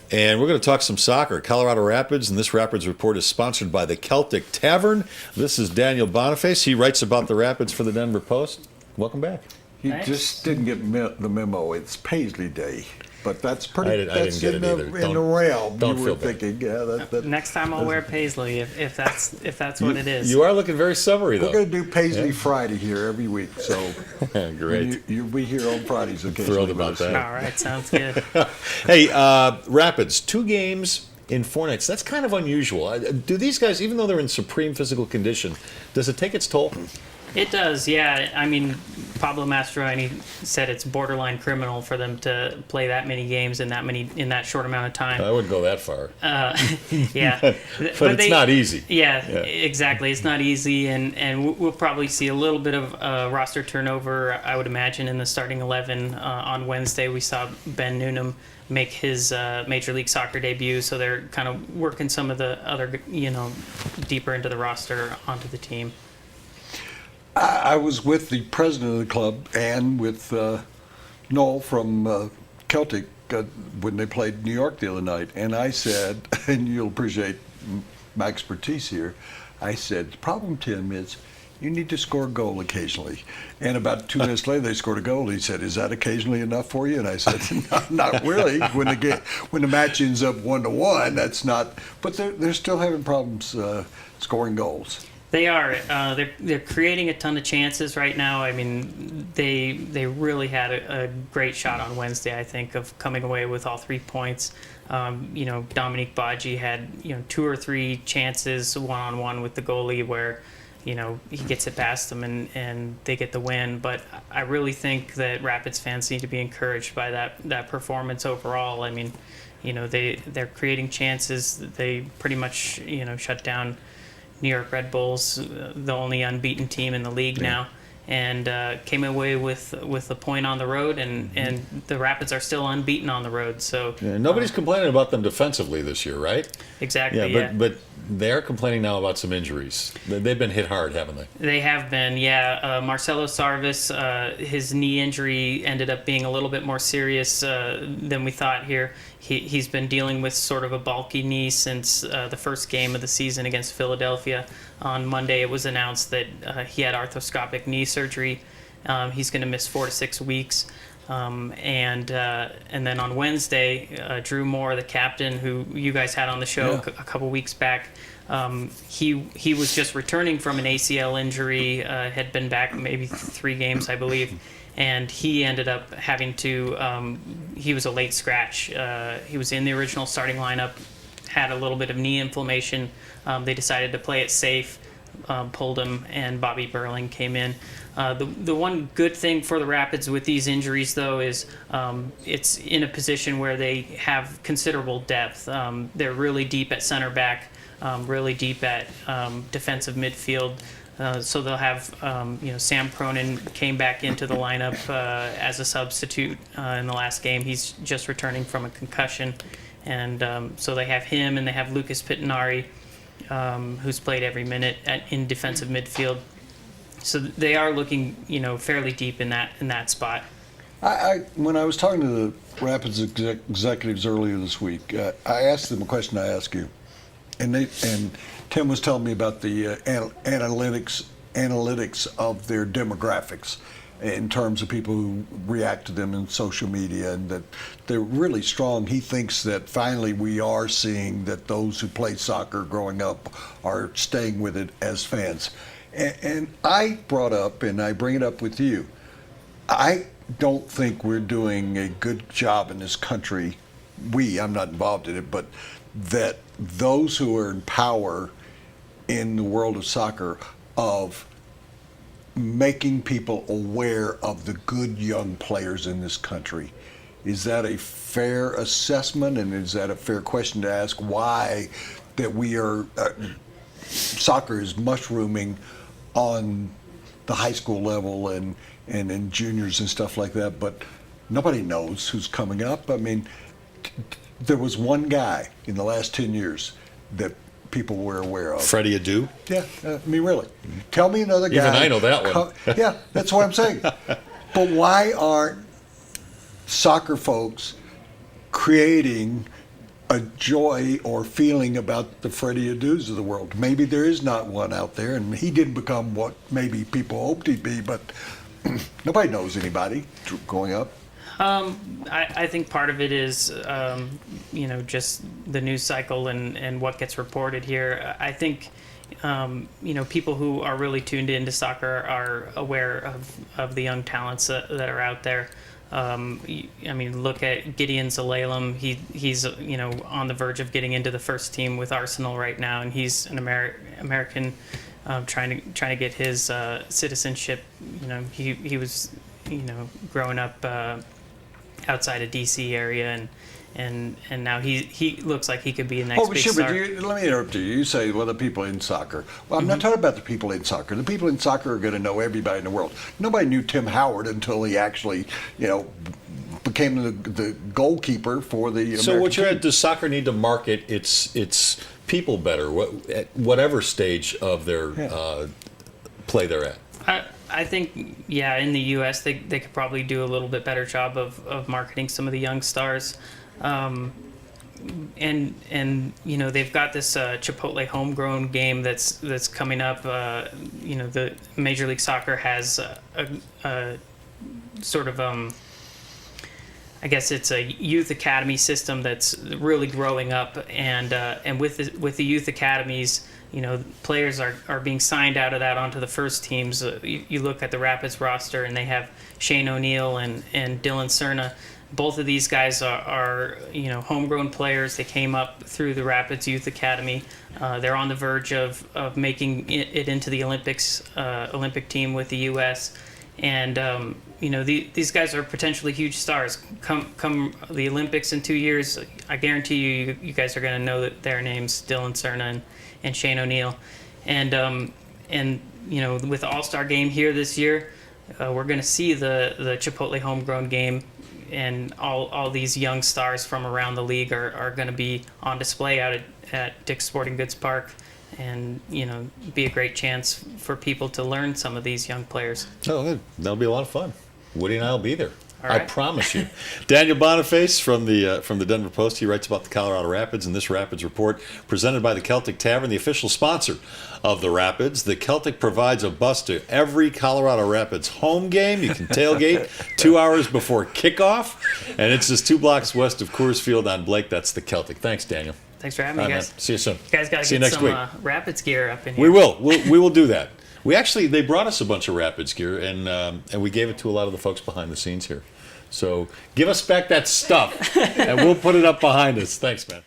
And we're going to talk some soccer, Colorado Rapids, and this Rapids report is sponsored by the Celtic Tavern. This is Daniel Boniface. He writes about the Rapids for the Denver Post. Welcome back. He just didn't get the memo. It's Paisley Day. But that's pretty. I didn't get it either. In the realm, don't you feel were bad. thinking, yeah. Next time I'll wear Paisley if that's what it is. You are looking very summery, though. We're going to do Paisley Friday here every week. So great. You'll be here on Fridays occasionally. Thrilled about that. All right, sounds good. Hey, Rapids, 2 games in 4 nights. That's kind of unusual. Do these guys, even though they're in supreme physical condition, does it take its toll? It does, yeah. I mean, Pablo Mastroianni said it's borderline criminal for them to play that many games in that short amount of time. I wouldn't go that far. Yeah, but it's not easy. Yeah, exactly. It's not easy, and we'll probably see a little bit of roster turnover, I would imagine, in the starting 11. On Wednesday, we saw Ben Noonan make his Major League Soccer debut, so they're kind of working some of the other, deeper into the roster onto the team. I was with the president of the club and with Noel from Celtic when they played New York the other night, and I said, and you'll appreciate my expertise here, I said, the problem, Tim, is you need to score a goal occasionally. And about 2 minutes later, they scored a goal. He said, is that occasionally enough for you? And I said, not really. When the match ends up 1-1, that's not. But they're still having problems scoring goals. They are. They're creating a ton of chances right now. I mean, they really had a great shot on Wednesday, I think, of coming away with all 3 points. Dominique Badji had 2 or 3 chances one-on-one with the goalie where he gets it past them and they get the win. But I really think that Rapids fans need to be encouraged by that performance overall. I mean, they're creating chances. They pretty much shut down New York Red Bulls, the only unbeaten team in the league now, and came away with a point on the road, and the Rapids are still unbeaten on the road. So nobody's complaining about them defensively this year, right? Exactly. But they're complaining now about some injuries. They've been hit hard, haven't they? They have been, yeah. Marcelo Sarvis, his knee injury ended up being a little bit more serious than we thought here. He's been dealing with sort of a bulky knee since the first game of the season against Philadelphia. On Monday, it was announced that he had arthroscopic knee surgery. He's going to miss 4 to 6 weeks. And then on Wednesday, Drew Moore, the captain, who you guys had on the show a couple weeks back, he was just returning from an ACL injury, had been back maybe 3 games, I believe. And he ended up having to, he was a late scratch. He was in the original starting lineup, had a little bit of knee inflammation. They decided to play it safe, pulled him, and Bobby Burling came in. The one good thing for the Rapids with these injuries, though, is it's in a position where they have considerable depth. They're really deep at center back, really deep at defensive midfield. So they'll have, Sam Cronin came back into the lineup as a substitute in the last game. He's just returning from a concussion. And so they have him, and they have Lucas Pittinari, who's played every minute in defensive midfield. So they are looking, fairly deep in that spot. When I was talking to the Rapids executives earlier this week, I asked them a question I asked you. And Tim was telling me about the analytics of their demographics in terms of people who react to them in social media, and that they're really strong. He thinks that finally we are seeing that those who played soccer growing up are staying with it as fans. And I brought up, and I bring it up with you, I don't think we're doing a good job in this country. I'm not involved in it, but that those who are in power in the world of soccer of making people aware of the good young players in this country. Is that a fair assessment, and is that a fair question to ask why that we are soccer is mushrooming on the high school level and in juniors and stuff like that, but nobody knows who's coming up? I mean, there was one guy in the last 10 years that people were aware of. Freddy Adu? Yeah, really. Tell me another guy. Even I know that one. Yeah, that's what I'm saying. But why aren't soccer folks creating a joy or feeling about the Freddy Adus of the world. Maybe there is not one out there, and he didn't become what maybe people hoped he'd be, but nobody knows anybody growing up. I think part of it is, just the news cycle and what gets reported here. I think, people who are really tuned into soccer are aware of the young talents that are out there. Look at Gideon Zelalem. He's on the verge of getting into the first team with Arsenal right now, and he's an American trying to get his citizenship. He was growing up outside of DC area, and now he looks like he could be a next big star. But let me interrupt you. You say, well, the people in soccer. Well, I'm not talking about the people in soccer. The people in soccer are going to know everybody in the world. Nobody knew Tim Howard until he actually, became the goalkeeper for the American So team. does soccer need to market its people better, at whatever stage of their play they're at? I think, in the U.S. they could probably do a little bit better job of marketing some of the young stars. And they've got this Chipotle homegrown game that's coming up. The Major League Soccer has a sort of I guess it's a youth academy system that's really growing up, and with the youth academies, players are being signed out of that onto the first teams. You look at the Rapids roster, and they have Shane O'Neill and Dylan Cerna. Both of these guys are homegrown players. They came up through the Rapids Youth Academy. They're on the verge of making it into the Olympic team with the U.S. And these guys are potentially huge stars. Come the Olympics in 2 years, I guarantee you guys are going to know that their names, Dylan Cerna and Shane O'Neill. And with the All-Star game here this year, we're going to see the Chipotle homegrown game. And all these young stars from around the league are going to be on display out at Dick's Sporting Goods Park, and be a great chance for people to learn some of these young players. Oh, good. That'll be a lot of fun. Woody and I will be there. All right. I promise you. Daniel Boniface from the Denver Post. He writes about the Colorado Rapids, and this Rapids report presented by the Celtic Tavern, the official sponsor of the Rapids. The Celtic provides a bus to every Colorado Rapids home game. You can tailgate 2 hours before kickoff, and it's just 2 blocks west of Coors Field on Blake. That's the Celtic. Thanks, Daniel. Thanks for having me, guys. Man. See you soon. You guys got See to you get next some Rapids gear up in here. We will. We will do that. They brought us a bunch of Rapids gear, and we gave it to a lot of the folks behind the scenes here. So give us back that stuff, and we'll put it up behind us. Thanks, man.